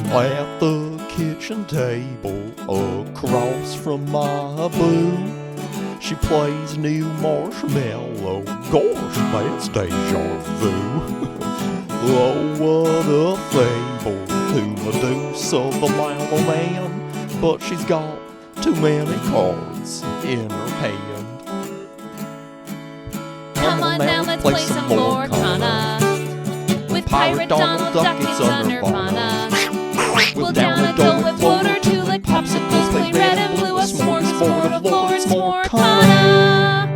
At the kitchen table across from my boo, she plays new Marshmallow. Gosh, that's deja vu. Oh, what a fable to Medusa the Mallow Man, but she's got too many cards in her hand. Come on now, let's play some Lorcana. With Pirate Donald Duck, it's a Nirvana. We'll down a go with water to lick popsicles, play red and blue, a smorgasbord of lore, it's Lorcana.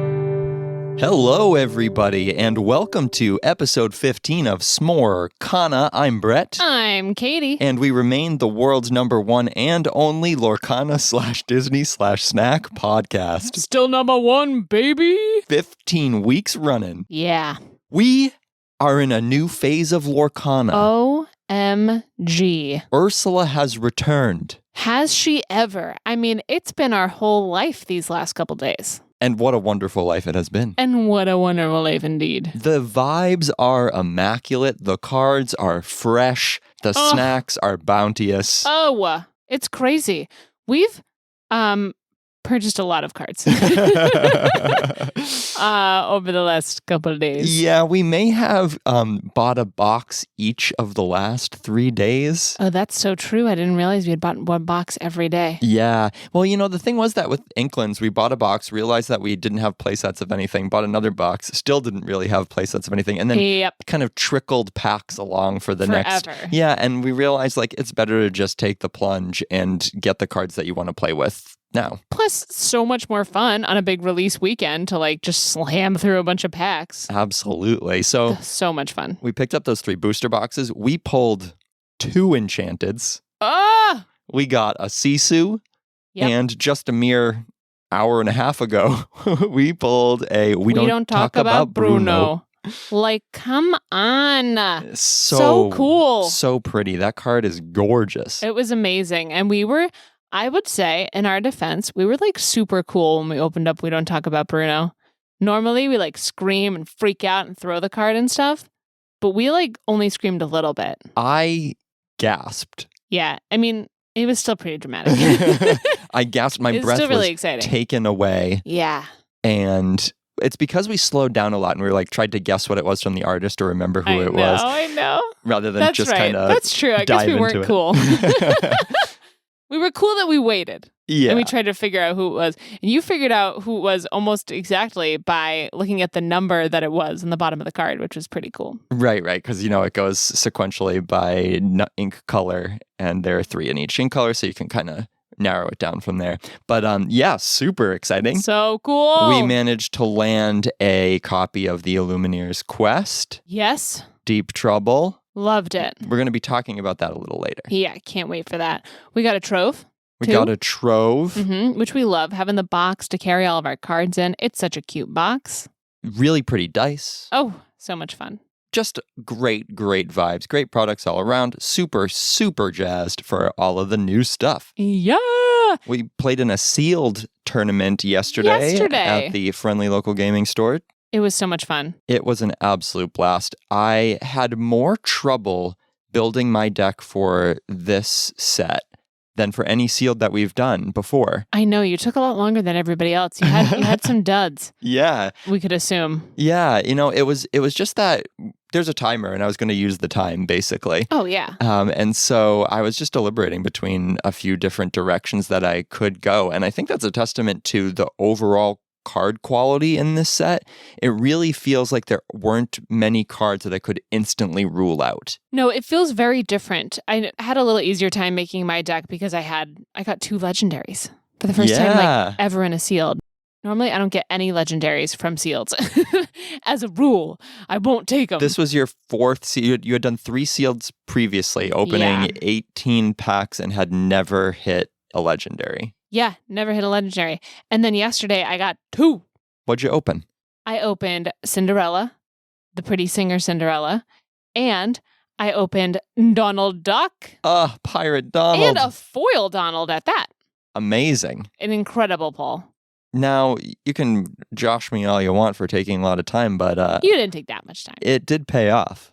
Hello, everybody, and welcome to episode 15 of S'more-Kana. I'm Brett. I'm Katie. And we remain the world's #1 and only Lorcana/Disney/snack podcast. Still #1, baby. 15 weeks running. Yeah. We are in a new phase of Lorcana. OMG. Ursula has returned. Has she ever? I mean, it's been our whole life these last couple days. And what a wonderful life it has been. And what a wonderful life indeed. The vibes are immaculate. The cards are fresh. The snacks are bounteous. Oh, it's crazy. We've purchased a lot of cards over the last couple of days. Yeah, we may have bought a box each of the last 3 days. Oh, that's so true. I didn't realize we had bought one box every day. Yeah. Well, you know, the thing was that with Inklings, we bought a box, realized that we didn't have playsets of anything, bought another box, still didn't really have playsets of anything, and then kind of trickled packs along for the next. Yeah, and we realized, like, it's better to just take the plunge and get the cards that you want to play with now. Plus, so much more fun on a big release weekend to like just slam through a bunch of packs. Absolutely. So much fun. We picked up those 3 booster boxes. We pulled 2 Enchanteds. We got a Sisu. And just a mere hour and a half ago, we pulled a We Don't Talk About Bruno. Like, come on. So cool. So pretty. That card is gorgeous. It was amazing. And we were, I would say, in our defense, we were like super cool when we opened up We Don't Talk About Bruno. Normally we like scream and freak out and throw the card and stuff, but we like only screamed a little bit. I gasped. Yeah, I mean, it was still pretty dramatic. I gasped. My breath really was taken away. Yeah. And it's because we slowed down a lot and we were like tried to guess what it was from the artist or remember who it was. I know. Rather than just kind of That's true. I guess we weren't cool. We were cool that we waited. Yeah. And we tried to figure out who it was. And you figured out who it was almost exactly by looking at the number that it was on the bottom of the card, which was pretty cool. Right. Because, you know, it goes sequentially by ink color, and there are 3 in each ink color, so you can kind of narrow it down from there. But yeah, super exciting. So cool. We managed to land a copy of the Illumineer's Quest. Yes. Deep Trouble. Loved it. We're going to be talking about that a little later. Yeah, can't wait for that. We got a trove. We got a trove. Which we love, having the box to carry all of our cards in. It's such a cute box. Really pretty dice. Oh, so much fun. Just great vibes. Great products all around. Super jazzed for all of the new stuff. Yeah. We played in a sealed tournament yesterday at the friendly local gaming store. It was so much fun. It was an absolute blast. I had more trouble building my deck for this set than for any sealed that we've done before. I know, you took a lot longer than everybody else. You had some duds. Yeah. We could assume. Yeah, you know, it was just that there's a timer and I was going to use the time basically. Oh, yeah. And so I was just deliberating between a few different directions that I could go. And I think that's a testament to the overall card quality in this set. It really feels like there weren't many cards that I could instantly rule out. No, it feels very different. I had a little easier time making my deck because I got 2 legendaries for the first time like ever in a sealed. Normally I don't get any legendaries from sealeds. As a rule, I won't take them. This was your 4th sealed. You had done 3 sealeds previously, opening 18 packs and had never hit a legendary. Yeah, never hit a legendary. And then yesterday I got 2. What'd you open? I opened Cinderella, the pretty singer Cinderella, and I opened Donald Duck. Pirate Donald. And a foil Donald at that. Amazing. An incredible pull. Now, you can josh me all you want for taking a lot of time, but you didn't take that much time. It did pay off.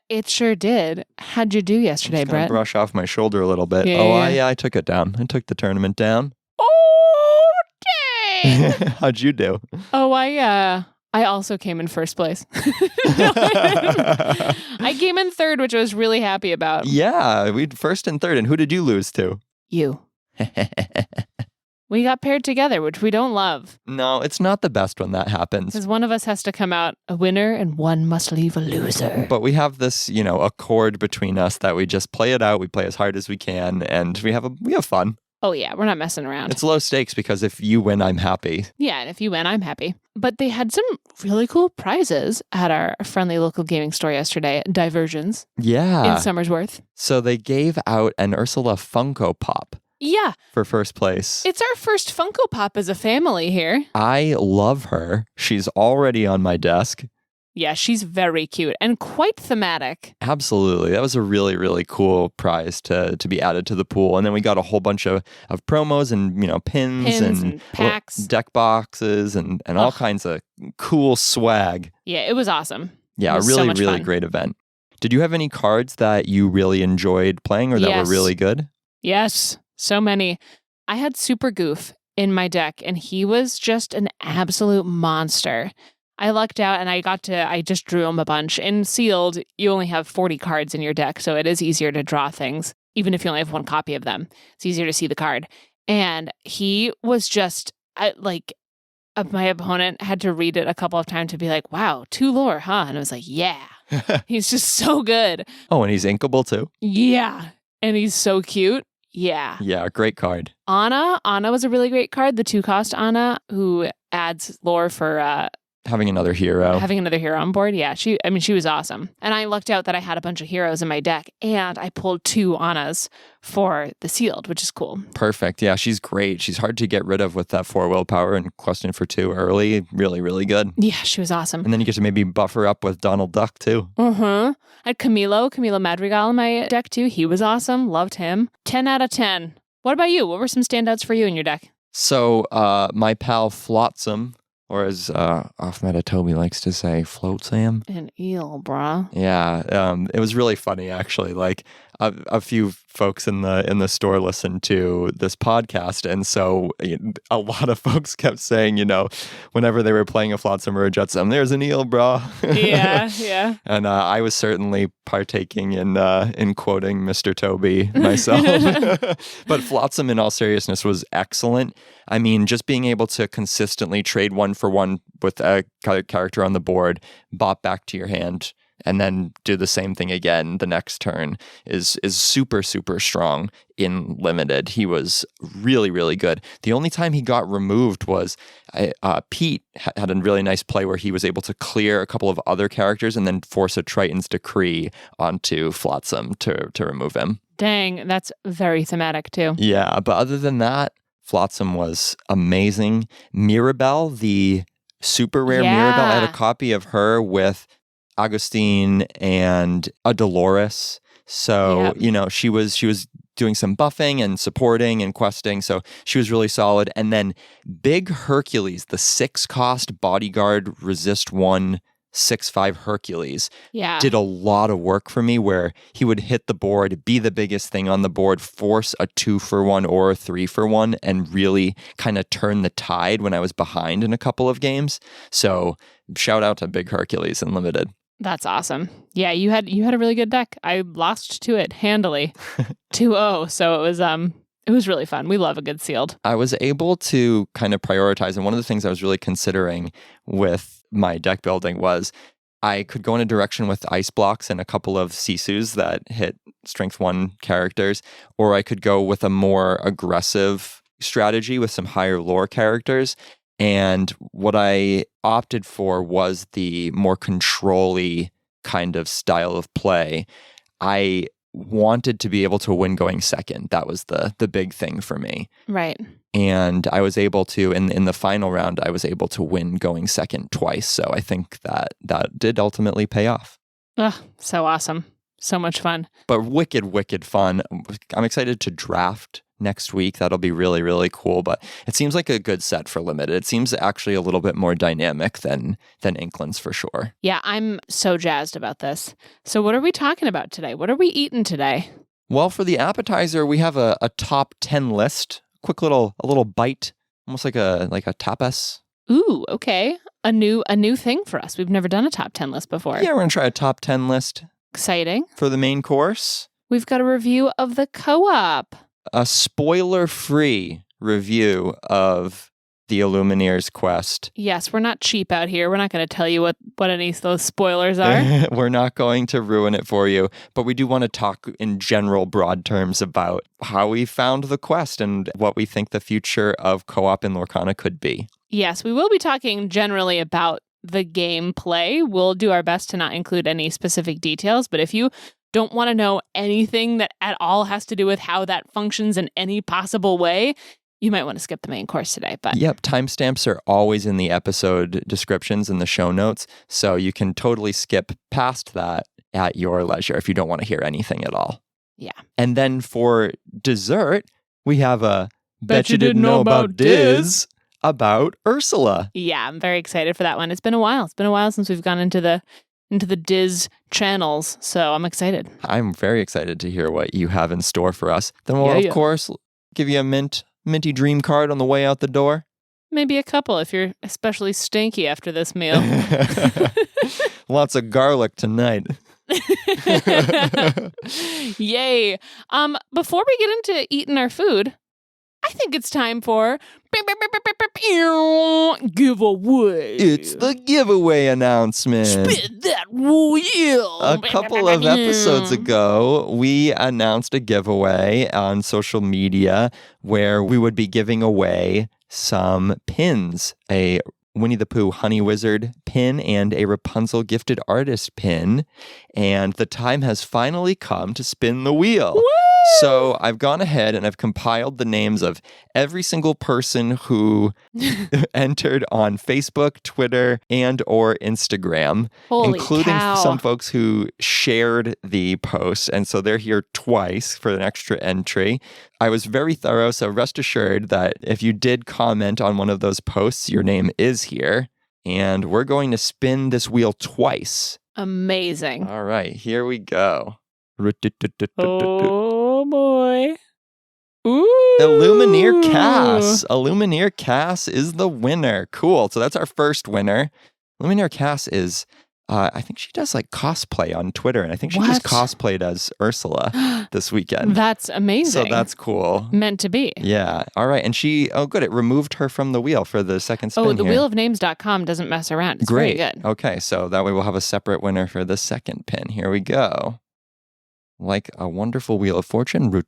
It sure did. How'd you do yesterday, Just gonna Brett? brush off my shoulder a little bit. Yeah. I took it down. I took the tournament down. Oh, dang! How'd you do? Oh, I also came in first place. I came in third, which I was really happy about. Yeah, we first and third. And who did you lose to? You. We got paired together, which we don't love. No, it's not the best when that happens. Because one of us has to come out a winner and one must leave a loser. But we have this, accord between us that we just play it out. We play as hard as we can, and we have fun. Oh, yeah, we're not messing around. It's low stakes because if you win, I'm happy. Yeah, and if you win, I'm happy. But they had some really cool prizes at our friendly local gaming store yesterday, Diversions Yeah. in Somersworth. So they gave out an Ursula Funko Pop Yeah, for first place. it's our first Funko Pop as a family here. I love her. She's already on my desk. Yeah, she's very cute and quite thematic. Absolutely. That was a really, really cool prize to be added to the pool. And then we got a whole bunch of promos and, pins And packs. deck boxes and all kinds of cool swag. Yeah, it was awesome. Yeah, It was a really, so much really fun. great event. Did you have any cards that you really enjoyed playing or that Yes. were really good? Yes, so many. I had Super Goof in my deck, and he was just an absolute monster. I lucked out, and I just drew him a bunch. In Sealed, you only have 40 cards in your deck, so it is easier to draw things, even if you only have one copy of them. It's easier to see the card. And he was just, my opponent had to read it a couple of times to be like, wow, 2 lore, huh? And I was like, yeah. He's just so good. Oh, and he's inkable too? Yeah. And he's so cute. Yeah. Yeah, great card. Anna was a really great card. The 2-cost Anna, who adds lore for Having another hero. having another hero on board. Yeah, she was awesome. And I lucked out that I had a bunch of heroes in my deck, and I pulled 2 Annas for the Sealed, which is cool. Perfect. Yeah, she's great. She's hard to get rid of with that 4 willpower and question for 2 early. Really, really good. Yeah, she was awesome. And then you get to maybe buffer up with Donald Duck too. I had Camilo Madrigal in my deck too. He was awesome. Loved him. 10 out of 10. What about you? What were some standouts for you in your deck? So my pal Flotsam, or as Off Meta Toby likes to say, Floatsam. An eel, brah. Yeah, it was really funny actually. Like a few folks in the store listened to this podcast, and so a lot of folks kept saying, whenever they were playing a Flotsam or a Jetsam, there's an eel, brah. Yeah. And I was certainly partaking in quoting Mr. Toby myself. But Flotsam, in all seriousness, was excellent. I mean, just being able to consistently trade 1-for-1 with a character on the board, bop back to your hand, and then do the same thing again the next turn is super, super strong in Limited. He was really, really good. The only time he got removed was Pete had a really nice play where he was able to clear a couple of other characters and then force a Triton's Decree onto Flotsam to remove him. Dang, that's very thematic too. Yeah, but other than that, Flotsam was amazing. Mirabelle, the super rare Mirabelle, I had a copy of her with Augustine and a Dolores. So, she was doing some buffing and supporting and questing. So she was really solid. And then Big Hercules, the 6-cost bodyguard resist 1 6/5 Hercules, did a lot of work for me where he would hit the board, be the biggest thing on the board, force a 2-for-1 or a 3-for-1, and really kind of turn the tide when I was behind in a couple of games. So shout out to Big Hercules in Limited. That's awesome. Yeah, you had a really good deck. I lost to it handily, 2-0. So it was really fun. We love a good Sealed. I was able to kind of prioritize, and one of the things I was really considering with my deck building was I could go in a direction with ice blocks and a couple of Sisus that hit strength 1 characters, or I could go with a more aggressive strategy with some higher lore characters. And what I opted for was the more control-y kind of style of play. I wanted to be able to win going second. That was the big thing for me. Right. And I was able to, in the final round, I was able to win going second twice. So I think that did ultimately pay off. Ugh, so awesome. So much fun. But wicked fun. I'm excited to draft next week. That'll be really, really cool. But it seems like a good set for Limited. It seems actually a little bit more dynamic than Inklings for sure. Yeah, I'm so jazzed about this. So what are we talking about today? What are we eating today? Well, for the appetizer, we have a top 10 list. A little bite, almost like a tapas. Ooh, okay. A new thing for us. We've never done a top 10 list before. Yeah, we're going to try a top 10 list. Exciting. For the main course. We've got a review of the co-op. A spoiler-free review of the Illumineer's quest. Yes, we're not cheap out here. We're not going to tell you what any of those spoilers are. We're not going to ruin it for you, but we do want to talk in general broad terms about how we found the quest and what we think the future of co-op in Lorcana could be. Yes, we will be talking generally about the gameplay. We'll do our best to not include any specific details, but if you don't want to know anything that at all has to do with how that functions in any possible way, you might want to skip the main course today. But yep, timestamps are always in the episode descriptions and the show notes, so you can totally skip past that at your leisure if you don't want to hear anything at all. Yeah. And then for dessert, we have a Bet You Didn't Know About Diz about Ursula. Yeah, I'm very excited for that one. It's been a while. It's been a while since we've gone into the Diz channels, so I'm excited. I'm very excited to hear what you have in store for us. Then we'll, of course, give you a minty dream card on the way out the door. Maybe a couple if you're especially stinky after this meal. Lots of garlic tonight. Yay. Before we get into eating our food, I think it's time for giveaway. It's the giveaway announcement. Spin that wheel. A couple of episodes ago, we announced a giveaway on social media where we would be giving away some pins, a Winnie the Pooh Honey Wizard pin and a Rapunzel Gifted Artist pin. And the time has finally come to spin the wheel. Woo! So I've gone ahead and I've compiled the names of every single person who entered on Facebook, Twitter, and or Instagram, Holy including cow. some folks who shared the post. And so they're here twice for an extra entry. I was very thorough, so rest assured that if you did comment on one of those posts, your name is here. And we're going to spin this wheel twice. Amazing. All right, here we go. Oh boy. Ooh. Illumineer Cass. Illumineer Cass is the winner. Cool. So that's our first winner. Illumineer Cass is, I think she does like cosplay on Twitter, and I think she just cosplayed as Ursula this weekend. That's amazing. So that's cool. Meant to be. Yeah. All right. And she, good. It removed her from the wheel for the second spin. Oh, the here. wheelofnames.com doesn't mess around. It's Great. very good. Okay. So that way we'll have a separate winner for the second pin. Here we go. Like a wonderful wheel of fortune. Here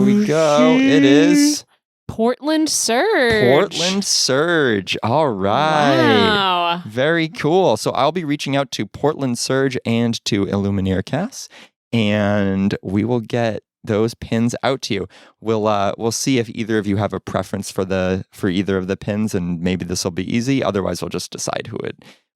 we go. It is Portland Surge. Portland Surge. All right. Wow. Very cool. So I'll be reaching out to Portland Surge and to Illumineer Cass, and we will get those pins out to you. We'll see if either of you have a preference for either of the pins, and maybe this will be easy. Otherwise, we'll just decide who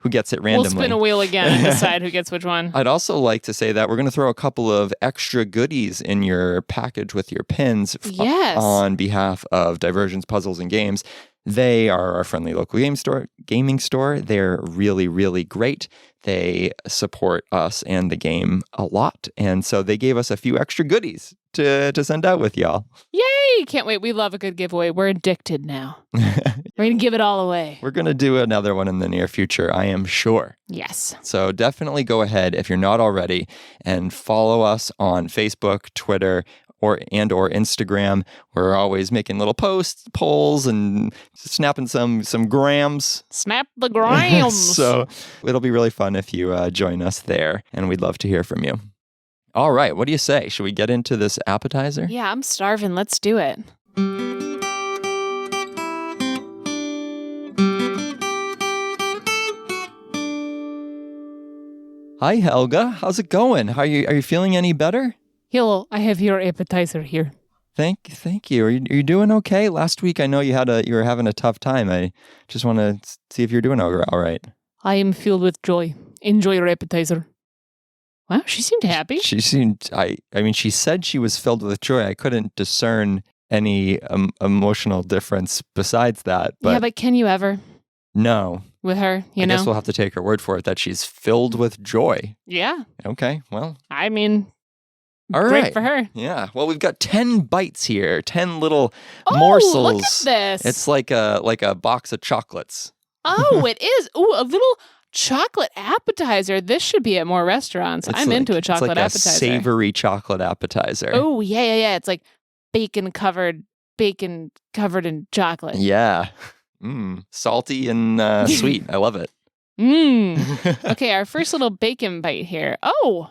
gets it randomly. We'll spin a wheel again and decide who gets which one. I'd also like to say that we're going to throw a couple of extra goodies in your package with your pins on behalf of Diversions, Puzzles, and Games. They are our friendly local gaming store. They're really, really great. They support us and the game a lot. And so they gave us a few extra goodies to send out with y'all. Yay! Can't wait. We love a good giveaway. We're addicted now. We're going to give it all away. We're going to do another one in the near future, I am sure. Yes. So definitely go ahead, if you're not already, and follow us on Facebook, Twitter, or Instagram. We're always making little posts, polls, and snapping some grams. Snap the grams. So it'll be really fun if you join us there, and we'd love to hear from you. All right, what do you say? Should we get into this appetizer? Yeah, I'm starving. Let's do it. Hi, Helga. How's it going? Are you feeling any better? Hello, I have your appetizer here. Thank you. Are you doing okay? Last week, I know you were having a tough time. I just want to see if you're doing all right. I am filled with joy. Enjoy your appetizer. Wow, she seemed happy. She seemed, I mean, she said she was filled with joy. I couldn't discern any emotional difference besides that. But yeah, but can you ever? No. With her, I guess we'll have to take her word for it that she's filled with joy. Yeah. Okay, well. I mean, all great right. for her. Yeah. Well, we've got 10 bites here, 10 little morsels. Look at this. It's like a box of chocolates. Oh, it is. Ooh, a little chocolate appetizer. This should be at more restaurants. I'm into a chocolate appetizer. It's like a savory chocolate appetizer. Oh, yeah. It's like bacon covered in chocolate. Yeah. Salty and sweet. I love it. Okay, our first little bacon bite here. Oh,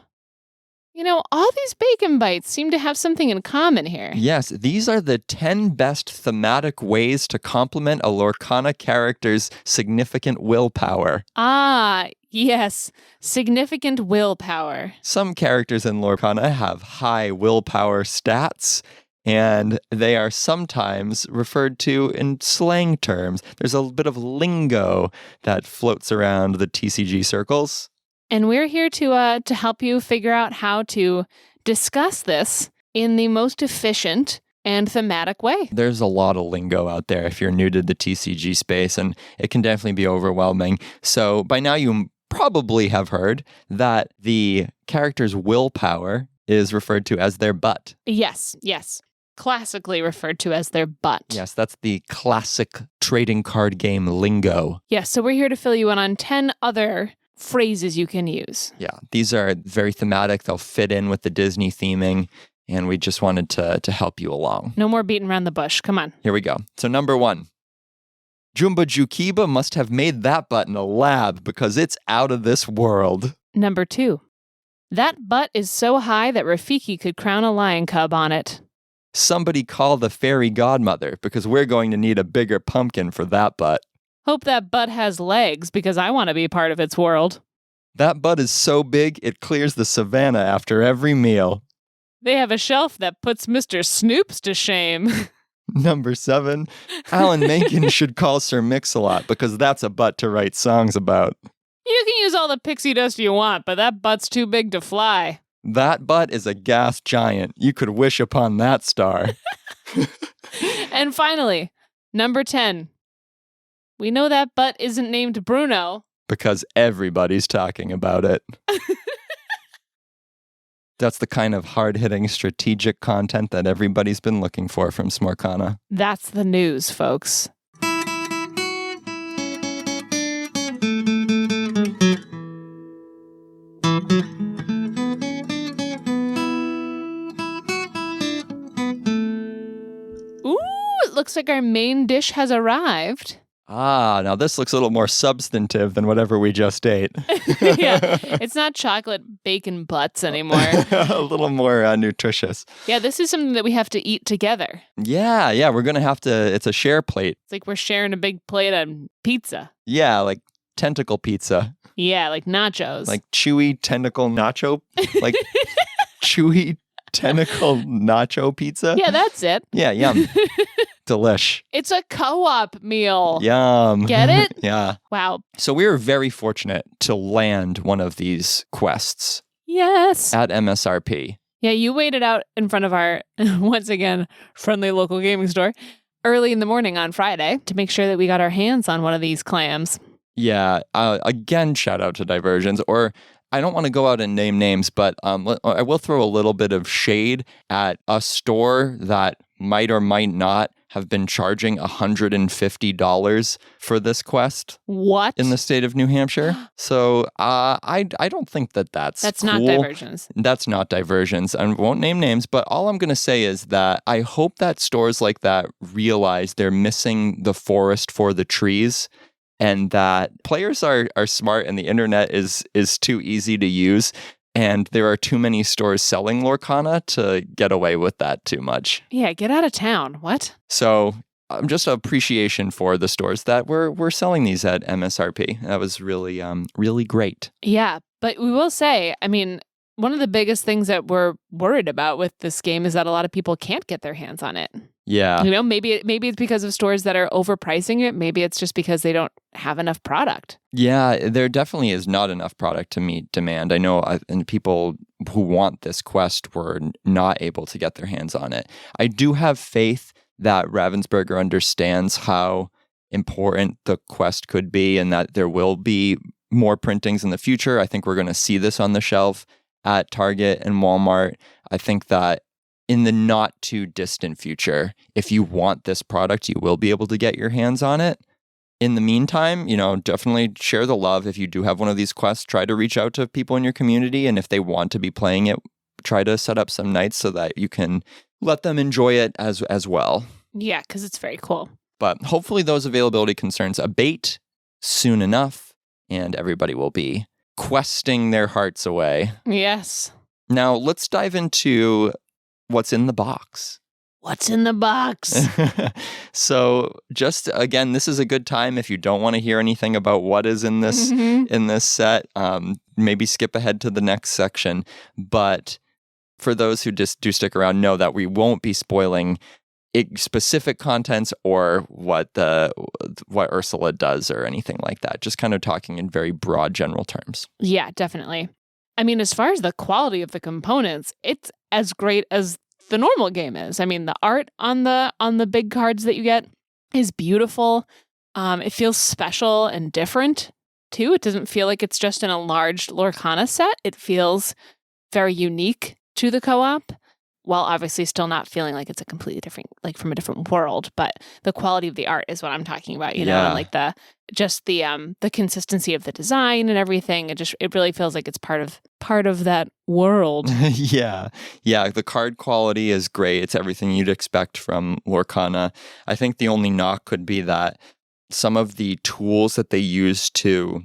all these bacon bites seem to have something in common here. Yes, these are the 10 best thematic ways to complement a Lorcana character's significant willpower. Ah, yes, significant willpower. Some characters in Lorcana have high willpower stats, and they are sometimes referred to in slang terms. There's a bit of lingo that floats around the TCG circles. And we're here to help you figure out how to discuss this in the most efficient and thematic way. There's a lot of lingo out there if you're new to the TCG space, and it can definitely be overwhelming. So by now you probably have heard that the character's willpower is referred to as their butt. Yes. Classically referred to as their butt. Yes, that's the classic trading card game lingo. Yes, so we're here to fill you in on 10 other phrases you can use. Yeah, these are very thematic. They'll fit in with the Disney theming, and we just wanted to help you along. No more beating around the bush. Come on. Here we go. So number 1. Jumba Jukiba must have made that butt in a lab because it's out of this world. Number 2. That butt is so high that Rafiki could crown a lion cub on it. Somebody call the fairy godmother because we're going to need a bigger pumpkin for that butt. Hope that butt has legs because I want to be part of its world. That butt is so big it clears the savannah after every meal. They have a shelf that puts Mr. Snoops to shame. Number 7, Alan Menken should call Sir Mix-a-Lot because that's a butt to write songs about. You can use all the pixie dust you want, but that butt's too big to fly. That butt is a gas giant. You could wish upon that star. And finally, number 10. We know that butt isn't named Bruno. Because everybody's talking about it. That's the kind of hard-hitting strategic content that everybody's been looking for from Smorkana. That's the news, folks. Ooh, it looks like our main dish has arrived. Now this looks a little more substantive than whatever we just ate. Yeah, it's not chocolate bacon butts anymore. A little more nutritious. Yeah, this is something that we have to eat together. Yeah, we're going to have to, it's a share plate. It's like we're sharing a big plate of pizza. Yeah, like tentacle pizza. Yeah, like nachos. Like chewy tentacle nacho? Like chewy tentacle nacho pizza? Yeah, that's it. Yeah, yum. Delish. It's a co-op meal. Yum. Get it? Yeah. Wow. So we were very fortunate to land one of these quests. Yes. At MSRP. Yeah, you waited out in front of our, once again, friendly local gaming store early in the morning on Friday to make sure that we got our hands on one of these clams. Yeah. Again, shout out to Diversions. Or I don't want to go out and name names, but I will throw a little bit of shade at a store that might or might not have been charging $150 for this quest. What? In the state of New Hampshire. So I don't think that's That's cool. not Diversions. That's not Diversions. I won't name names, but all I'm going to say is that I hope that stores like that realize they're missing the forest for the trees, and that players are smart and the internet is too easy to use. And there are too many stores selling Lorcana to get away with that too much. Yeah, get out of town. What? So just appreciation for the stores that were selling these at MSRP. That was really, really great. Yeah, but we will say, I mean, one of the biggest things that we're worried about with this game is that a lot of people can't get their hands on it. Yeah. You know, maybe it's because of stores that are overpricing it. Maybe it's just because they don't have enough product. Yeah, there definitely is not enough product to meet demand. I know and people who want this quest were not able to get their hands on it. I do have faith that Ravensburger understands how important the quest could be and that there will be more printings in the future. I think we're going to see this on the shelf at Target and Walmart. I think that in the not too distant future, if you want this product, you will be able to get your hands on it. In the meantime, you know, definitely share the love. If you do have one of these quests, try to reach out to people in your community. And if they want to be playing it, try to set up some nights so that you can let them enjoy it as well. Yeah, because it's very cool. But hopefully those availability concerns abate soon enough and everybody will be questing their hearts away. Yes. Now let's dive into what's in the box. What's in the box? So just again, this is a good time if you don't want to hear anything about what is in this in this set. Maybe skip ahead to the next section. But for those who just do stick around, know that we won't be spoiling specific contents or what Ursula does or anything like that. Just kind of talking in very broad general terms. Yeah, definitely. I mean, as far as the quality of the components, it's as great as the normal game is. I mean, the art on the big cards that you get is beautiful. It feels special and different too. It doesn't feel like it's just in a large Lorcana set. It feels very unique to the co-op, while obviously still not feeling like it's a completely different, like from a different world. But the quality of the art is what I'm talking about, you know, and like the consistency of the design and everything. It really feels like it's part of that world. Yeah. The card quality is great. It's everything you'd expect from Lorcana. I think the only knock could be that some of the tools that they use to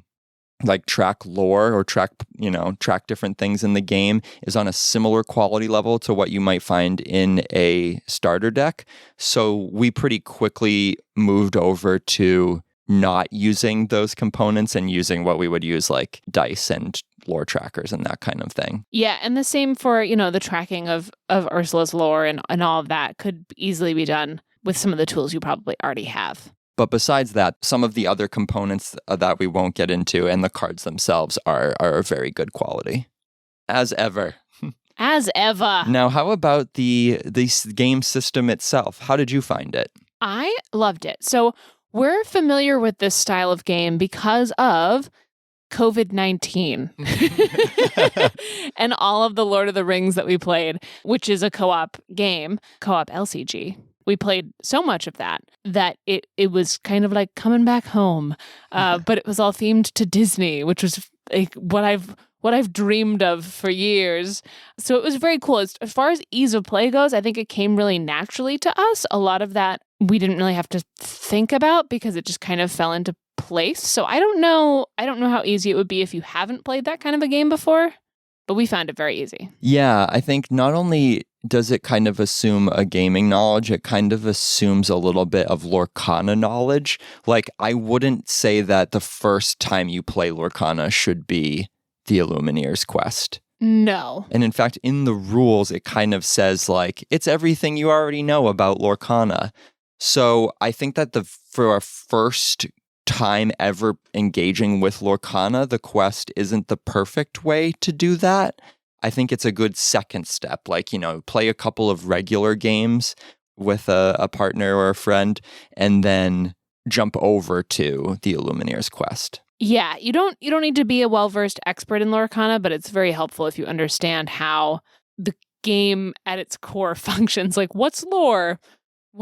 like track lore or track different things in the game is on a similar quality level to what you might find in a starter deck. So we pretty quickly moved over to not using those components and using what we would use like dice and lore trackers and that kind of thing. Yeah, and the same for, you know, the tracking of Ursula's lore and all of that could easily be done with some of the tools you probably already have. But besides that, some of the other components that we won't get into and the cards themselves are very good quality. As ever. As ever. Now, how about the game system itself? How did you find it? I loved it. So we're familiar with this style of game because of COVID-19 and all of the Lord of the Rings that we played, which is a co-op game, co-op LCG. We played so much of that it was kind of like coming back home, but it was all themed to Disney, which was like what I've dreamed of for years. So it was very cool. As far as ease of play goes, I think it came really naturally to us. A lot of that we didn't really have to think about because it just kind of fell into place. So I don't know how easy it would be if you haven't played that kind of a game before, but we found it very easy. Yeah, I think not only does it kind of assume a gaming knowledge, it kind of assumes a little bit of Lorcana knowledge. Like, I wouldn't say that the first time you play Lorcana should be the Illumineer's quest. No. And in fact, in the rules, it kind of says, like, it's everything you already know about Lorcana. So I think that for our first time ever engaging with Lorcana, the quest isn't the perfect way to do that. I think it's a good second step, like, you know, play a couple of regular games with a partner or a friend, and then jump over to the Illumineer's quest. Yeah, you don't need to be a well-versed expert in Lorcana, but it's very helpful if you understand how the game at its core functions. Like, what's lore?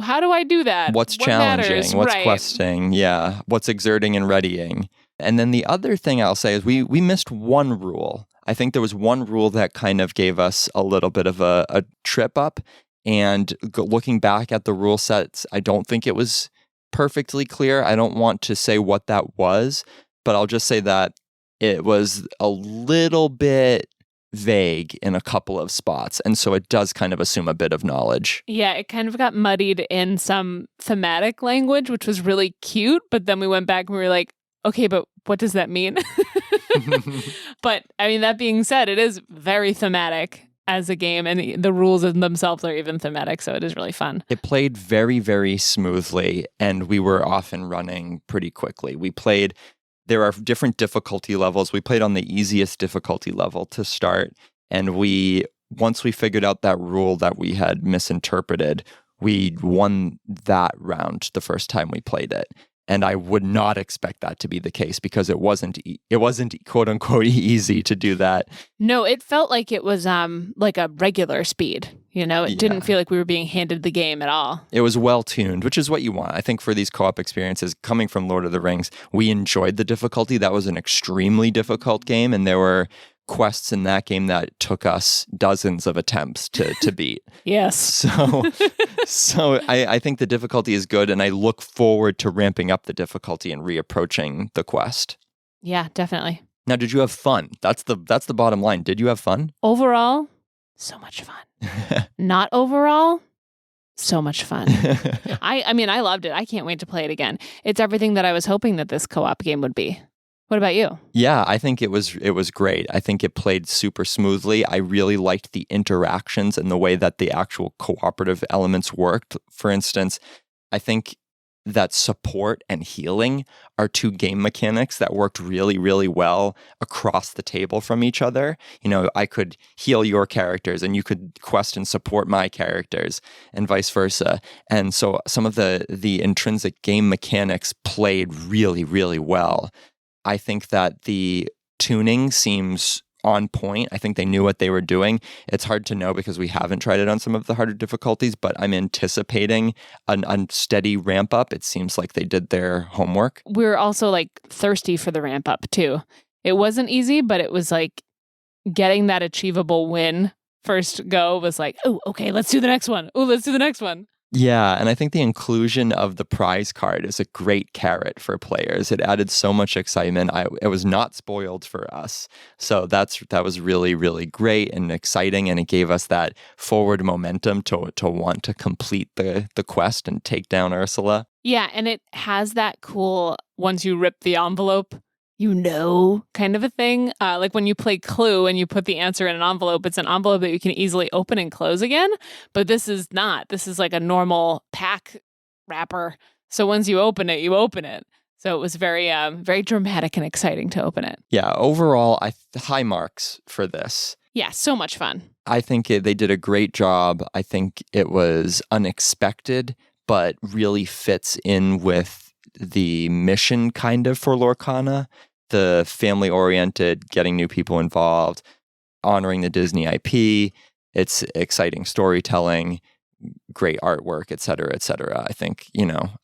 How do I do that? What's challenging? What's questing? Yeah. What's exerting and readying? And then the other thing I'll say is we missed one rule. I think there was one rule that kind of gave us a little bit of a trip up. And looking back at the rule sets, I don't think it was perfectly clear. I don't want to say what that was, but I'll just say that it was a little bit vague in a couple of spots. And so it does kind of assume a bit of knowledge. Yeah, it kind of got muddied in some thematic language, which was really cute. But then we went back and we were like, okay, but what does that mean? But I mean, that being said, it is very thematic. as a game, and the rules in themselves are even thematic, so it is really fun. It played very, very smoothly, and we were off and running pretty quickly. There are different difficulty levels. We played on the easiest difficulty level to start, and once we figured out that rule that we had misinterpreted, we won that round the first time we played it. And I would not expect that to be the case because it wasn't quote unquote easy to do that. No, it felt like it was like a regular speed. It didn't feel like we were being handed the game at all. It was well tuned, which is what you want. I think for these co-op experiences, coming from Lord of the Rings, we enjoyed the difficulty. That was an extremely difficult game, and there were quests in that game that took us dozens of attempts to beat. Yes. So I think the difficulty is good, and I look forward to ramping up the difficulty and reapproaching the quest. Yeah, definitely. Now, did you have fun? That's the bottom line. Did you have fun? Overall, so much fun. Not overall, so much fun. I mean, I loved it. I can't wait to play it again. It's everything that I was hoping that this co-op game would be. What about you? Yeah, I think it was great. I think it played super smoothly. I really liked the interactions and the way that the actual cooperative elements worked. For instance, I think that support and healing are two game mechanics that worked really, really well across the table from each other. I could heal your characters and you could quest and support my characters and vice versa. And so some of the intrinsic game mechanics played really, really well. I think that the tuning seems on point. I think they knew what they were doing. It's hard to know because we haven't tried it on some of the harder difficulties, but I'm anticipating a steady ramp up. It seems like they did their homework. We're also thirsty for the ramp up too. It wasn't easy, but it was getting that achievable win first go was oh, okay, let's do the next one. Oh, let's do the next one. Yeah, and I think the inclusion of the prize card is a great carrot for players. It added so much excitement. It was not spoiled for us. So that was really, really great and exciting, and it gave us that forward momentum to want to complete the quest and take down Ursula. Yeah, and it has that cool, once you rip the envelope, kind of a thing. Like when you play Clue and you put the answer in an envelope, it's an envelope that you can easily open and close again. But this is not. This is like a normal pack wrapper. So once you open it, you open it. So it was very, very dramatic and exciting to open it. Yeah, overall, high marks for this. Yeah, so much fun. I think they did a great job. I think it was unexpected, but really fits in with the mission kind of for Lorcana, the family-oriented, getting new people involved, honoring the Disney IP, it's exciting storytelling, great artwork, et cetera, et cetera. I think,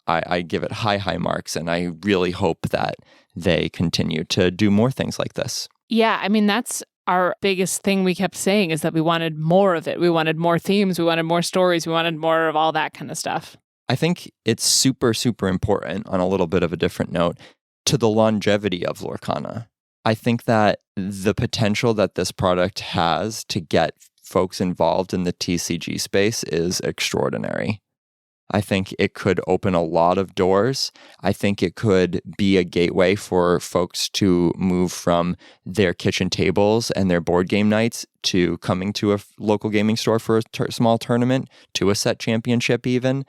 I give it high marks, and I really hope that they continue to do more things like this. Yeah, I mean, that's our biggest thing we kept saying is that we wanted more of it. We wanted more themes, we wanted more stories, we wanted more of all that kind of stuff. I think it's super, super important, on a little bit of a different note, to the longevity of Lorcana. I think that the potential that this product has to get folks involved in the TCG space is extraordinary. I think it could open a lot of doors. I think it could be a gateway for folks to move from their kitchen tables and their board game nights to coming to a local gaming store for a small tournament, to a set championship even.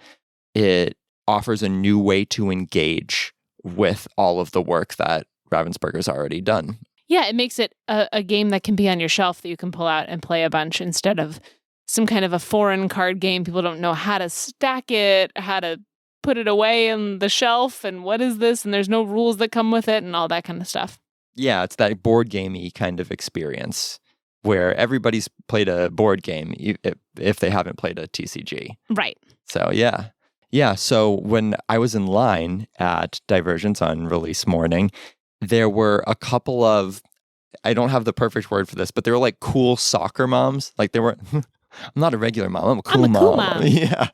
It offers a new way to engage with all of the work that Ravensburger's already done. Yeah, it makes it a game that can be on your shelf that you can pull out and play a bunch instead of some kind of a foreign card game. People don't know how to stack it, how to put it away on the shelf, and what is this, and there's no rules that come with it and all that kind of stuff. Yeah, it's that board gamey kind of experience where everybody's played a board game if they haven't played a TCG. Right. So, yeah. Yeah, so when I was in line at Divergence on release morning, there were a couple of, I don't have the perfect word for this, but they were cool soccer moms. They were, I'm not a regular mom, I'm a cool mom. Yeah.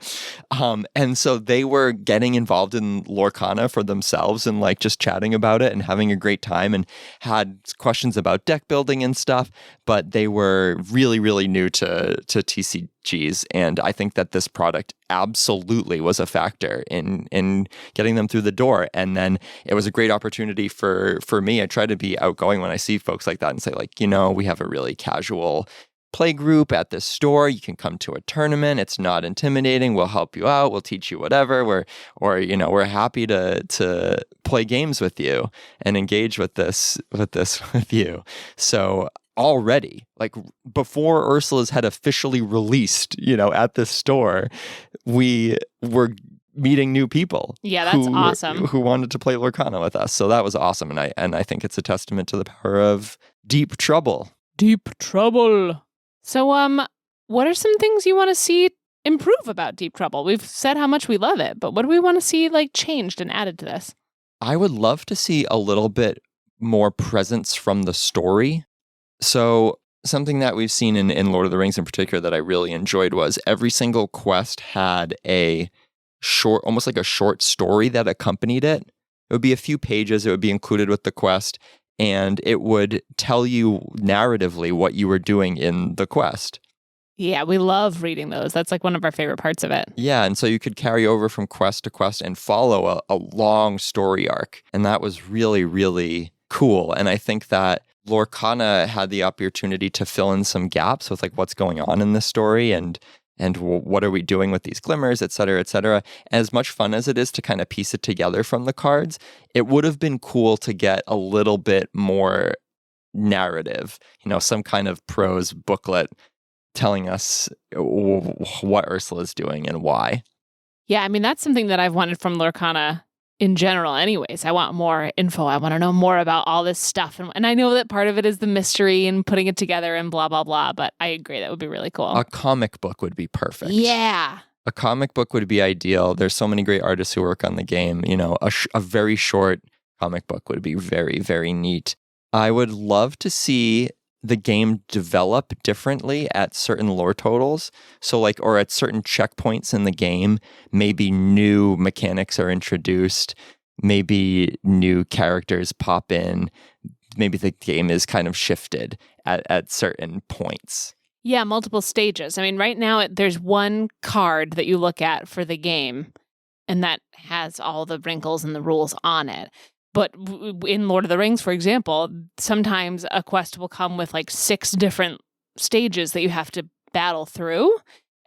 And so they were getting involved in Lorcana for themselves and just chatting about it and having a great time and had questions about deck building and stuff, but they were really, really new to TCGs. And I think that this product absolutely was a factor in getting them through the door. And then it was a great opportunity for me. I try to be outgoing when I see folks like that and say we have a really casual play group at this store. You can come to a tournament. It's not intimidating. We'll help you out. We'll teach you whatever. We're happy to play games with you and engage with this with you. So already, like before Ursula's had officially released, at this store, we were meeting new people. Yeah, that's awesome. Who wanted to play Lorcana with us. So that was awesome. And I think it's a testament to the power of Deep Trouble. Deep Trouble. So, what are some things you want to see improve about Deep Trouble? We've said how much we love it, but what do we want to see changed and added to this? I would love to see a little bit more presence from the story. So something that we've seen in Lord of the Rings in particular that I really enjoyed was every single quest had a short, almost like a short story that accompanied it. It would be a few pages. It would be included with the quest, and it would tell you narratively what you were doing in the quest. Yeah, we love reading those. That's one of our favorite parts of it. Yeah, and so you could carry over from quest to quest and follow a long story arc. And that was really, really cool. And I think that Lorcana had the opportunity to fill in some gaps with what's going on in this story and what are we doing with these glimmers, et cetera, et cetera. As much fun as it is to kind of piece it together from the cards, it would have been cool to get a little bit more narrative, some kind of prose booklet telling us what Ursula's doing and why. Yeah, I mean, that's something that I've wanted from Lorcana in general anyways. I want more info. I want to know more about all this stuff. And I know that part of it is the mystery and putting it together and blah, blah, blah. But I agree. That would be really cool. A comic book would be perfect. Yeah. A comic book would be ideal. There's so many great artists who work on the game. A very short comic book would be very, very neat. I would love to see the game develop differently at certain lore totals. So or at certain checkpoints in the game, maybe new mechanics are introduced, maybe new characters pop in, maybe the game is kind of shifted at certain points. Yeah, multiple stages. I mean, right now there's one card that you look at for the game, and that has all the wrinkles and the rules on it. But in Lord of the Rings, for example, sometimes a quest will come with 6 different stages that you have to battle through.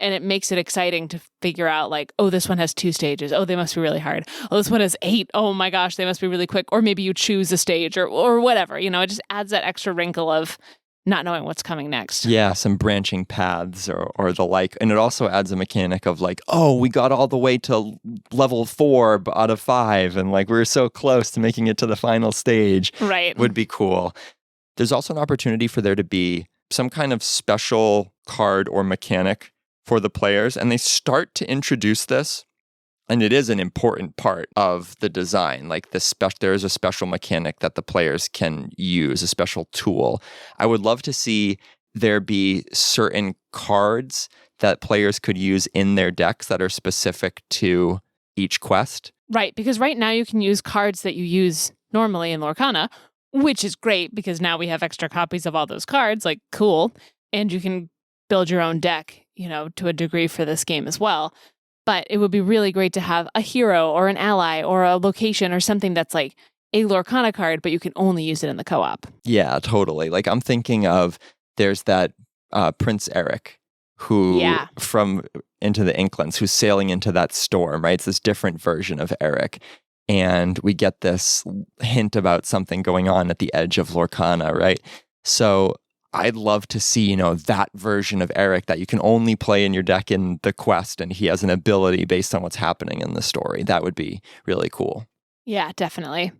And it makes it exciting to figure out this one has 2 stages. Oh, they must be really hard. Oh, this one has 8. Oh my gosh, they must be really quick. Or maybe you choose a stage or whatever. It just adds that extra wrinkle of not knowing what's coming next. Yeah, some branching paths or the like. And it also adds a mechanic of we got all the way to level 4 out of 5. And we were so close to making it to the final stage. Right. Would be cool. There's also an opportunity for there to be some kind of special card or mechanic for the players. And they start to introduce this. And it is an important part of the design. There is a special mechanic that the players can use, a special tool. I would love to see there be certain cards that players could use in their decks that are specific to each quest. Right, because right now you can use cards that you use normally in Lorcana, which is great because now we have extra copies of all those cards. Cool. And you can build your own deck, to a degree for this game as well. But it would be really great to have a hero or an ally or a location or something that's a Lorcana card, but you can only use it in the co-op. Yeah, totally. I'm thinking of, there's that Prince Eric who from Into the Inklands, who's sailing into that storm, right? It's this different version of Eric. And we get this hint about something going on at the edge of Lorcana, right? So I'd love to see, that version of Eric that you can only play in your deck in the quest, and he has an ability based on what's happening in the story. That would be really cool. Yeah, definitely.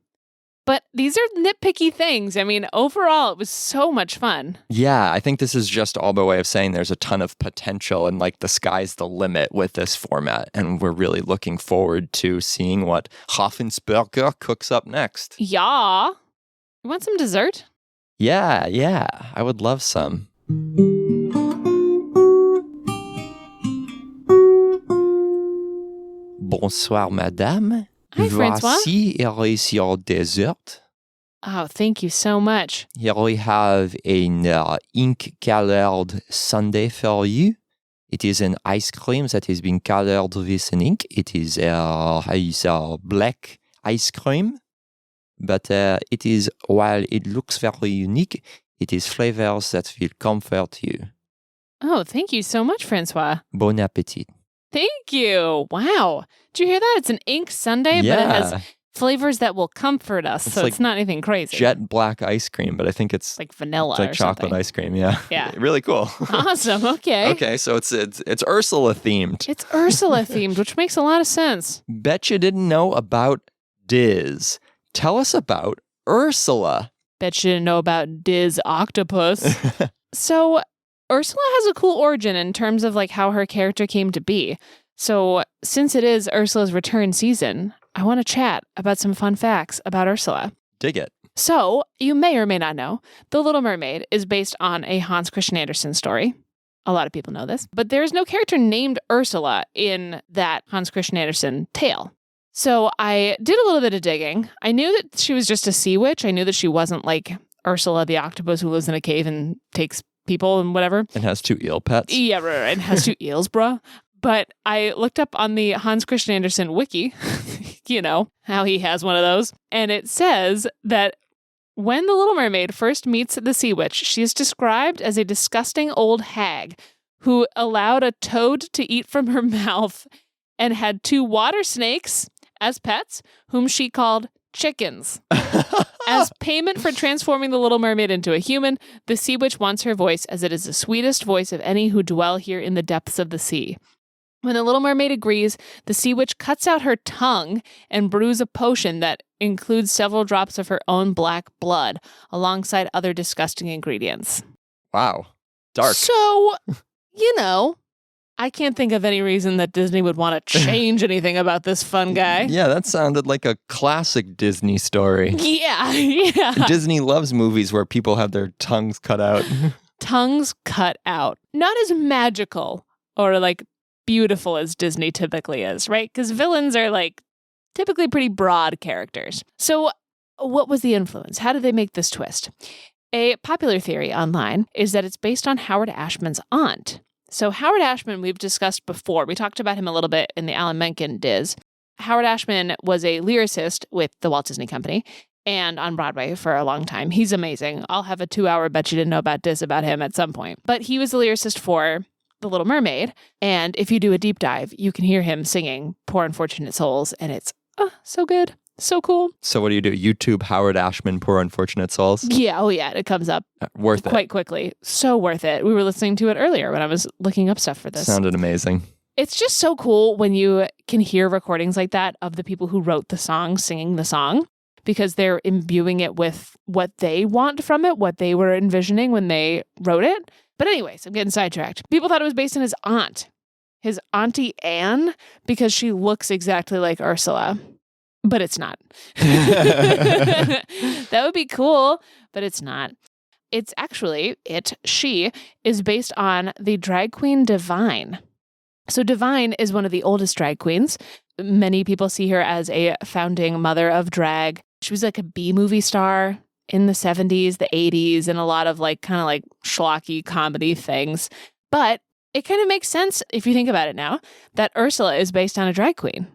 But these are nitpicky things. I mean, overall, it was so much fun. Yeah, I think this is just all by way of saying there's a ton of potential and the sky's the limit with this format. And we're really looking forward to seeing what Hoffensberger cooks up next. Yeah. You want some dessert? Yeah, I would love some. Bonsoir, madame. Hi, Francois. Voici your dessert. Oh, thank you so much. Here we have an ink-colored sundae for you. It is an ice cream that has been colored with an ink. It is a black ice cream. But it is, while it looks very unique, it is flavors that will comfort you. Oh, thank you so much, Francois. Bon appetit. Thank you. Wow. Did you hear that? It's an ink sundae, but it has flavors that will comfort us. It's so it's not anything crazy. Jet black ice cream, but I think it's like vanilla. It's like chocolate ice cream. Yeah. Yeah. Really cool. Awesome. Okay. Okay. So it's Ursula themed. It's Ursula themed, which makes a lot of sense. Bet you didn't know about Diz. Tell us about Ursula. Bet you didn't know about Diz Octopus. So Ursula has a cool origin in terms of like how her character came to be. So since it is Ursula's return season, I want to chat about some fun facts about Ursula. Dig it. So you may or may not know, The Little Mermaid is based on a Hans Christian Andersen story. A lot of people know this, but there is no character named Ursula in that Hans Christian Andersen tale. So I did a little bit of digging. I knew that she was just a sea witch. I knew that she wasn't like Ursula the octopus who lives in a cave and takes people and whatever. And has 2 eel pets. Yeah, right. And has 2 eels, bruh. But I looked up on the Hans Christian Andersen wiki, you know, how he has one of those. And it says that when the Little Mermaid first meets the sea witch, she is described as a disgusting old hag who allowed a toad to eat from her mouth and had 2 water snakes as pets, whom she called chickens. As payment for transforming the Little Mermaid into a human, the sea witch wants her voice, as it is the sweetest voice of any who dwell here in the depths of the sea. When the Little Mermaid agrees, the sea witch cuts out her tongue and brews a potion that includes several drops of her own black blood, alongside other disgusting ingredients. Wow. Dark. So, you know, I can't think of any reason that Disney would want to change anything about this fun guy. Yeah, that sounded like a classic Disney story. Yeah. Disney loves movies where people have their tongues cut out. Tongues cut out. Not as magical or like beautiful as Disney typically is, right? Because villains are like typically pretty broad characters. So what was the influence? How did they make this twist? A popular theory online is that it's based on Howard Ashman's aunt. So Howard Ashman, we've discussed before. We talked about him a little bit in the Alan Menken Diz. Howard Ashman was a lyricist with the Walt Disney Company and on Broadway for a long time. He's amazing. I'll have a 2-hour bet you didn't know about Diz about him at some point. But he was the lyricist for The Little Mermaid. And if you do a deep dive, you can hear him singing Poor Unfortunate Souls. And it's so good. So cool. So what do? YouTube Howard Ashman, Poor Unfortunate Souls? Yeah. Oh, yeah. It comes up worth it. Quite quickly. So worth it. We were listening to it earlier when I was looking up stuff for this. Sounded amazing. It's just so cool when you can hear recordings like that of the people who wrote the song singing the song, because they're imbuing it with what they want from it, what they were envisioning when they wrote it. But anyways, I'm getting sidetracked. People thought it was based on his aunt, his Auntie Anne, because she looks exactly like Ursula. But it's not. That would be cool, but it's not. It's actually, she is based on the drag queen Divine. So Divine is one of the oldest drag queens. Many people see her as a founding mother of drag. She was like a B-movie star in the 70s, the 80s, and a lot of like kind of like schlocky comedy things. But it kind of makes sense if you think about it now that Ursula is based on a drag queen.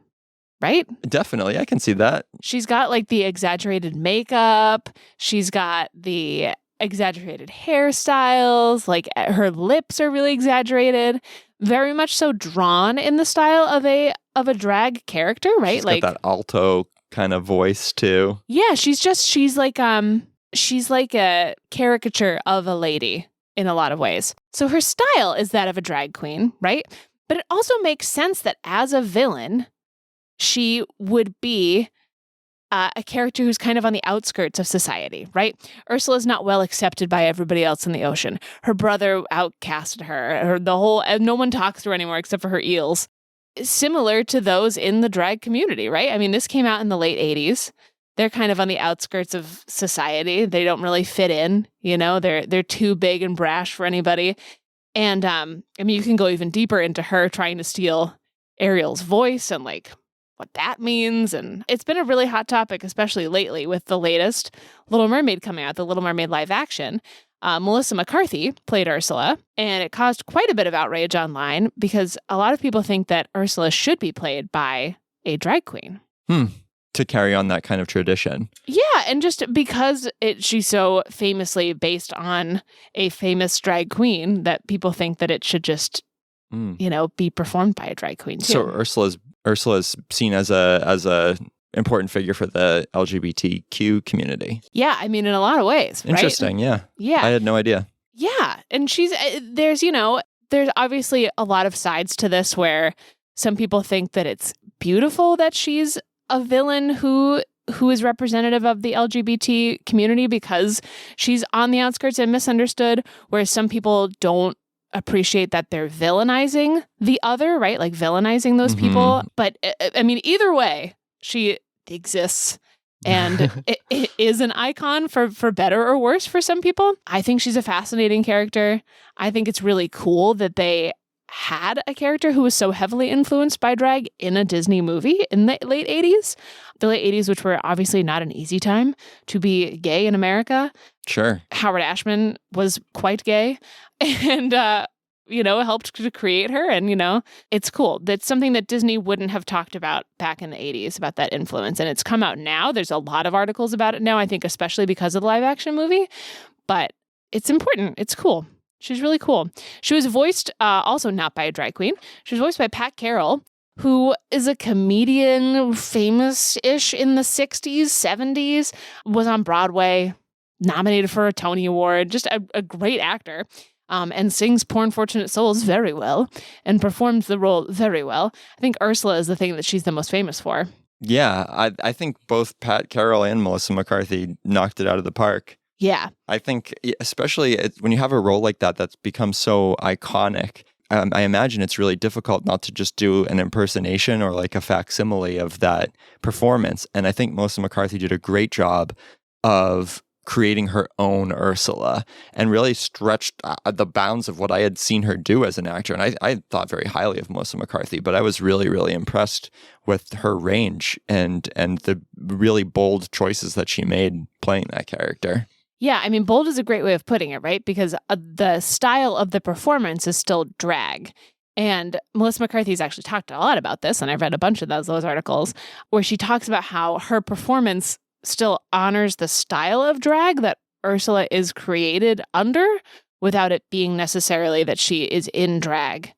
Right? Definitely. I can see that. She's got like the exaggerated makeup. She's got the exaggerated hairstyles. Like her lips are really exaggerated. Very much so drawn in the style of a drag character, right? She's got that alto kind of voice too. Yeah, she's like a caricature of a lady in a lot of ways. So her style is that of a drag queen, right? But it also makes sense that as a villain, she would be a character who's kind of on the outskirts of society, right? Ursula's not well accepted by everybody else in the ocean. Her brother outcasted her. No one talks to her anymore except for her eels. Similar to those in the drag community, right? I mean, this came out in the late 80s. They're kind of on the outskirts of society. They don't really fit in, you know? They're too big and brash for anybody. And I mean, you can go even deeper into her trying to steal Ariel's voice and like what that means. And it's been a really hot topic, especially lately with the latest Little Mermaid coming out, the Little Mermaid live action. Melissa McCarthy played Ursula, and it caused quite a bit of outrage online because a lot of people think that Ursula should be played by a drag queen. To carry on that kind of tradition. Yeah, and just because she's so famously based on a famous drag queen that people think that it should just, be performed by a drag queen too. So Ursula's seen as a important figure for the LGBTQ community. Yeah, I mean, in a lot of ways, right? Interesting, yeah. Yeah. I had no idea. Yeah, and there's obviously a lot of sides to this where some people think that it's beautiful that she's a villain who is representative of the LGBT community because she's on the outskirts and misunderstood, whereas some people don't appreciate that they're villainizing the other, right? Like villainizing those people. But I mean, either way, she exists and it is an icon for better or worse for some people. I think she's a fascinating character. I think it's really cool that they had a character who was so heavily influenced by drag in a Disney movie in the late 80s. The late 80s, which were obviously not an easy time to be gay in America. Sure. Howard Ashman was quite gay and, helped to create her. And, it's cool. That's something that Disney wouldn't have talked about back in the 80s, about that influence. And it's come out now. There's a lot of articles about it now, I think, especially because of the live action movie. But it's important. It's cool. She's really cool. She was voiced also not by a drag queen. She was voiced by Pat Carroll, who is a comedian, famous-ish in the 60s, 70s, was on Broadway, nominated for a Tony Award, just a great actor, and sings Poor Unfortunate Souls very well and performs the role very well. I think Ursula is the thing that she's the most famous for. Yeah, I think both Pat Carroll and Melissa McCarthy knocked it out of the park. Yeah. I think especially when you have a role like that that's become so iconic, I imagine it's really difficult not to just do an impersonation or like a facsimile of that performance. And I think Melissa McCarthy did a great job of creating her own Ursula and really stretched the bounds of what I had seen her do as an actor. And I thought very highly of Melissa McCarthy, but I was really, really impressed with her range and the really bold choices that she made playing that character. Yeah, I mean, bold is a great way of putting it, right? Because the style of the performance is still drag. And Melissa McCarthy's actually talked a lot about this, and I've read a bunch of those articles, where she talks about how her performance still honors the style of drag that Ursula is created under, without it being necessarily that she is in drag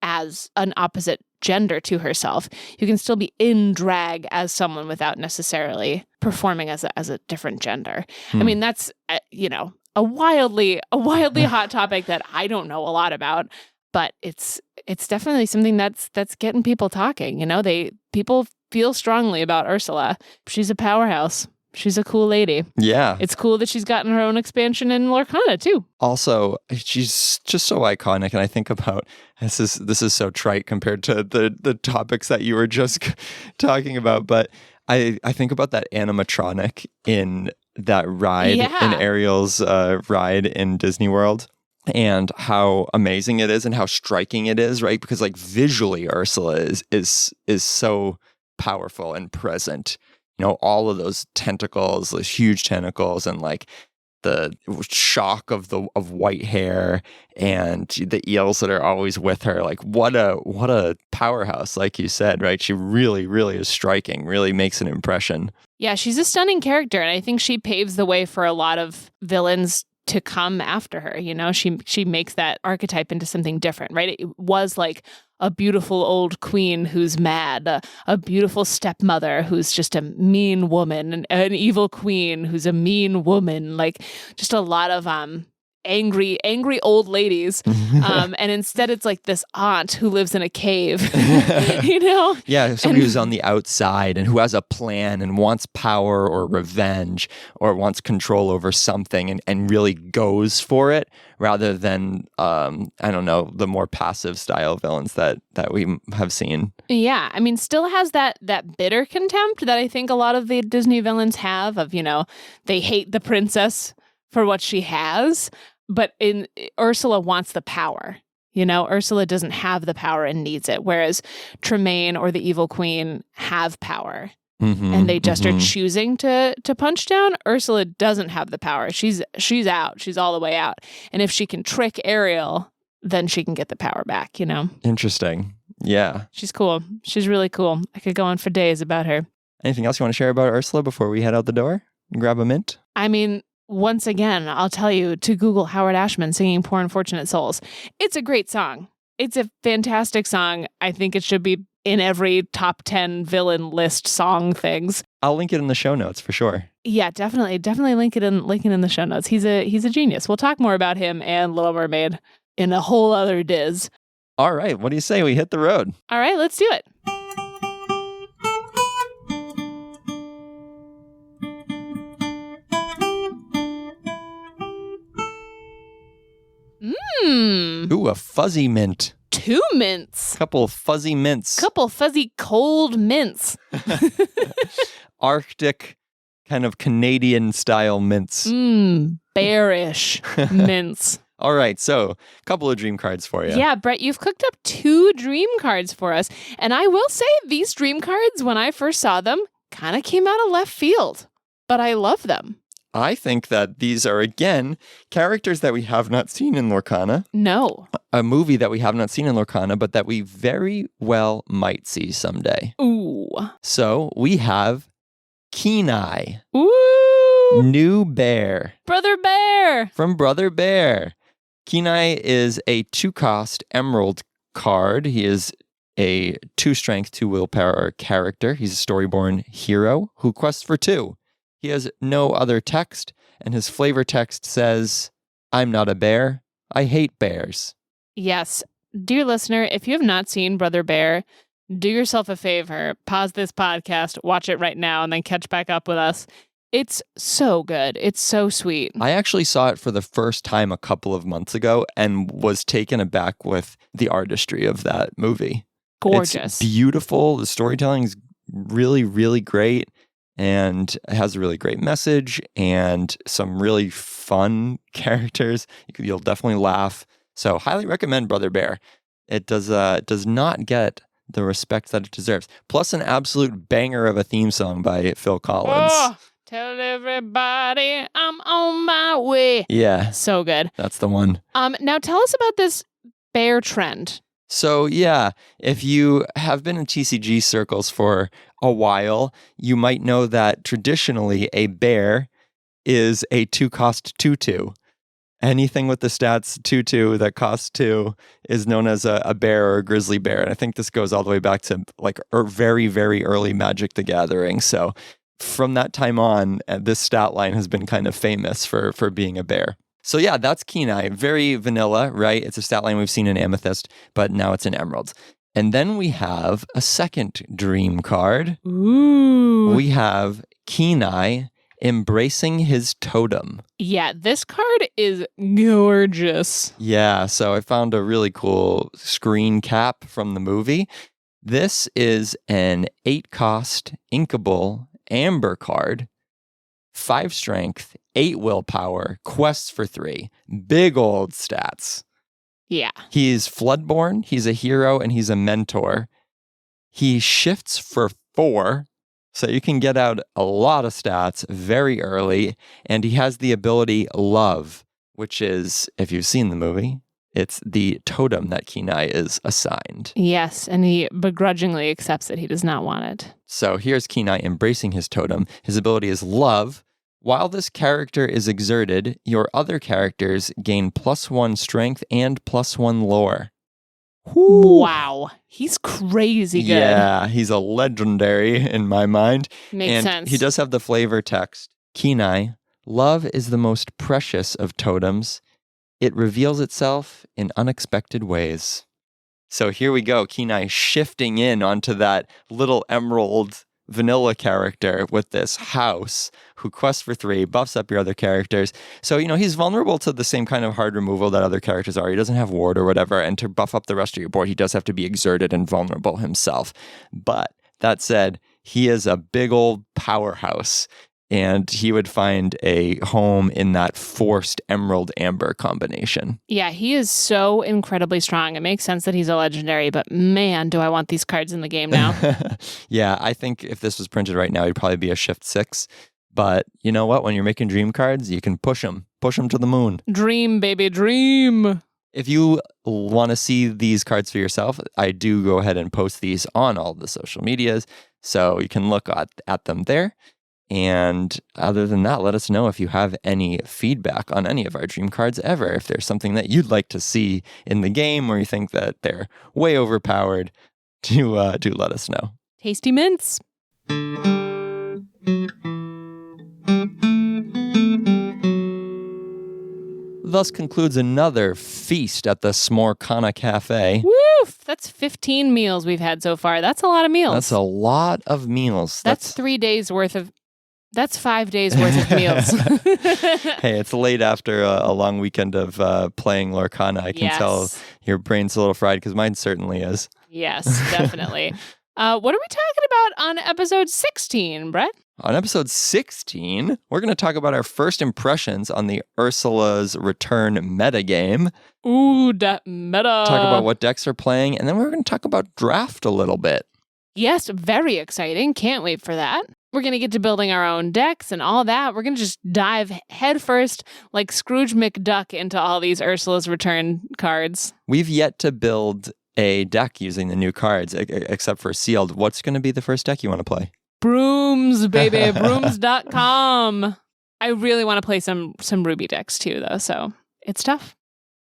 as an opposite gender to herself. You can still be in drag as someone without necessarily performing as a different gender. I mean, that's a wildly hot topic that I don't know a lot about, but it's definitely something that's getting people talking. People feel strongly about Ursula. She's a powerhouse. She's a cool lady. Yeah. It's cool that she's gotten her own expansion in Lorcana too. Also, she's just so iconic. And I think about, this is so trite compared to the topics that you were just talking about. But I think about that animatronic in that ride, in Ariel's ride in Disney World. And how amazing it is and how striking it is, right? Because like visually, Ursula is so powerful and present. All of those tentacles, those huge tentacles, and like the shock of white hair and the eels that are always with her. Like what a powerhouse, like you said, right? She really, really is striking, really makes an impression. Yeah, she's a stunning character, and I think she paves the way for a lot of villains to come after her. She makes that archetype into something different, right? It was like a beautiful old queen who's mad, a beautiful stepmother who's just a mean woman, an evil queen who's a mean woman, like just a lot of angry old ladies. And instead it's like this aunt who lives in a cave, Yeah, somebody who's on the outside and who has a plan and wants power or revenge or wants control over something and really goes for it rather than, the more passive style villains that we have seen. Yeah, I mean, still has that bitter contempt that I think a lot of the Disney villains have of, they hate the princess for what she has, but Ursula wants the power. Ursula doesn't have the power and needs it, whereas Tremaine or the evil queen have power. And they just are choosing to punch down. Ursula doesn't have the power. She's out. She's all the way out. And if she can trick Ariel, then she can get the power back, Interesting. Yeah. She's cool. She's really cool. I could go on for days about her. Anything else you want to share about Ursula before we head out the door? grab a mint? I mean, once again, I'll tell you to Google Howard Ashman singing Poor Unfortunate Souls. It's a great song. It's a fantastic song. I think it should be in every top 10 villain list song things. I'll link it in the show notes for sure. Yeah, definitely link it in the show notes. He's a genius. We'll talk more about him and Little Mermaid in a whole other diz. All right, what do you say we hit the road? All right, let's do it. Ooh, a fuzzy mint. 2 mints. Couple fuzzy mints. Couple fuzzy cold mints. Arctic, kind of Canadian style mints. Bearish mints. All right, so a couple of dream cards for you. Yeah, Brett, you've cooked up 2 dream cards for us. And I will say these dream cards, when I first saw them, kind of came out of left field. But I love them. I think that these are, again, characters that we have not seen in Lorcana. No. A movie that we have not seen in Lorcana, but that we very well might see someday. Ooh. So we have Kenai. Ooh. New Bear. Brother Bear. From Brother Bear. Kenai is a 2-cost emerald card. He is a 2 strength, 2 willpower character. He's a storyborn hero who quests for 2. He has no other text, and his flavor text says, "I'm not a bear. I hate bears." Yes. Dear listener, if you have not seen Brother Bear, do yourself a favor. Pause this podcast, watch it right now, and then catch back up with us. It's so good. It's so sweet. I actually saw it for the first time a couple of months ago and was taken aback with the artistry of that movie. Gorgeous. It's beautiful. The storytelling is really, really great. And it has a really great message and some really fun characters. You'll definitely laugh. So highly recommend Brother Bear. It does not get the respect that it deserves. Plus an absolute banger of a theme song by Phil Collins. Oh, tell everybody I'm on my way. Yeah. So good. That's the one. Now tell us about this bear trend. So yeah, if you have been in TCG circles for a while, you might know that traditionally a bear is a 2-cost 2/2. Anything with the stats 2/2 that costs 2 is known as a bear or a grizzly bear. And I think this goes all the way back to like very, very early Magic the Gathering. So from that time on, this stat line has been kind of famous for being a bear. So yeah, that's Kenai. Very vanilla, right? It's a stat line we've seen in Amethyst, but now it's in Emeralds. And then we have a second dream card. Ooh. We have Kenai embracing his totem. Yeah, this card is gorgeous. Yeah, so I found a really cool screen cap from the movie. This is an 8-cost inkable amber card. 5 strength, 8 willpower, quests for 3. Big old stats. Yeah. He's Floodborn, he's a hero, and he's a mentor. He shifts for 4, so you can get out a lot of stats very early, and he has the ability Love, which is, if you've seen the movie, it's the totem that Kenai is assigned. Yes, and he begrudgingly accepts that he does not want it. So here's Kenai embracing his totem. His ability is Love. While this character is exerted, your other characters gain +1 strength and +1 lore. Wow. He's crazy good. Yeah, he's a legendary in my mind. Makes sense. He does have the flavor text. Kenai, love is the most precious of totems. It reveals itself in unexpected ways. So here we go. Kenai shifting in onto that little emerald vanilla character with this house who quests for 3, buffs up your other characters. So, he's vulnerable to the same kind of hard removal that other characters are. He doesn't have ward or whatever. And to buff up the rest of your board, he does have to be exerted and vulnerable himself. But that said, he is a big old powerhouse. And he would find a home in that forced emerald amber combination. Yeah, he is so incredibly strong. It makes sense that he's a legendary, but man, do I want these cards in the game now. Yeah, I think if this was printed right now, he'd probably be a shift 6. But you know what? When you're making dream cards, you can push them to the moon. Dream, baby, dream. If you want to see these cards for yourself, I do go ahead and post these on all the social medias. So you can look at them there. And other than that, let us know if you have any feedback on any of our dream cards ever. If there's something that you'd like to see in the game or you think that they're way overpowered, do let us know. Tasty mints. Thus concludes another feast at the Smorkana Cafe. Woof! That's 15 meals we've had so far. That's a lot of meals. That's a lot of meals. That's 3 days worth of... That's 5 days worth of meals. Hey, it's late after a long weekend of playing Lorcana. I can tell your brain's a little fried because mine certainly is. Yes, definitely. What are we talking about on episode 16, Brett? On episode 16, we're going to talk about our first impressions on the Ursula's Return metagame. Ooh, that meta. Talk about what decks are playing, and then we're going to talk about draft a little bit. Yes, very exciting. Can't wait for that. We're going to get to building our own decks and all that. We're going to just dive headfirst like Scrooge McDuck into all these Ursula's Return cards. We've yet to build a deck using the new cards, except for sealed. What's going to be the first deck you want to play? Brooms, baby. Brooms.com. I really want to play some Ruby decks too, though, so it's tough.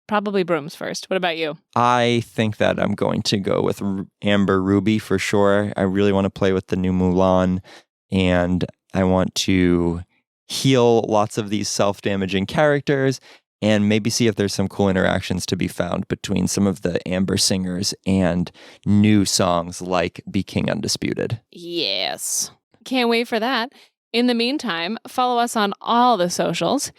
Probably Brooms first. What about you? I think that I'm going to go with Amber Ruby for sure. I really want to play with the new Mulan, and I want to heal lots of these self-damaging characters and maybe see if there's some cool interactions to be found between some of the Amber singers and new songs like Be King Undisputed. Yes. Can't wait for that. In the meantime, follow us on all the socials.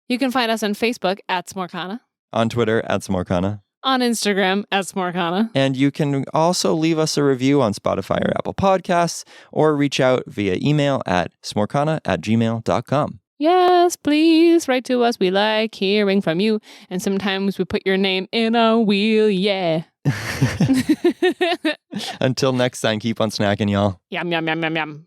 You can find us on Facebook at Smorkana. On Twitter at Smorkana. On Instagram at Smorkana. And you can also leave us a review on Spotify or Apple Podcasts or reach out via email at smorkana@gmail.com. Yes, please write to us. We like hearing from you. And sometimes we put your name in a wheel, yeah. Until next time, keep on snacking, y'all. Yum, yum, yum, yum, yum.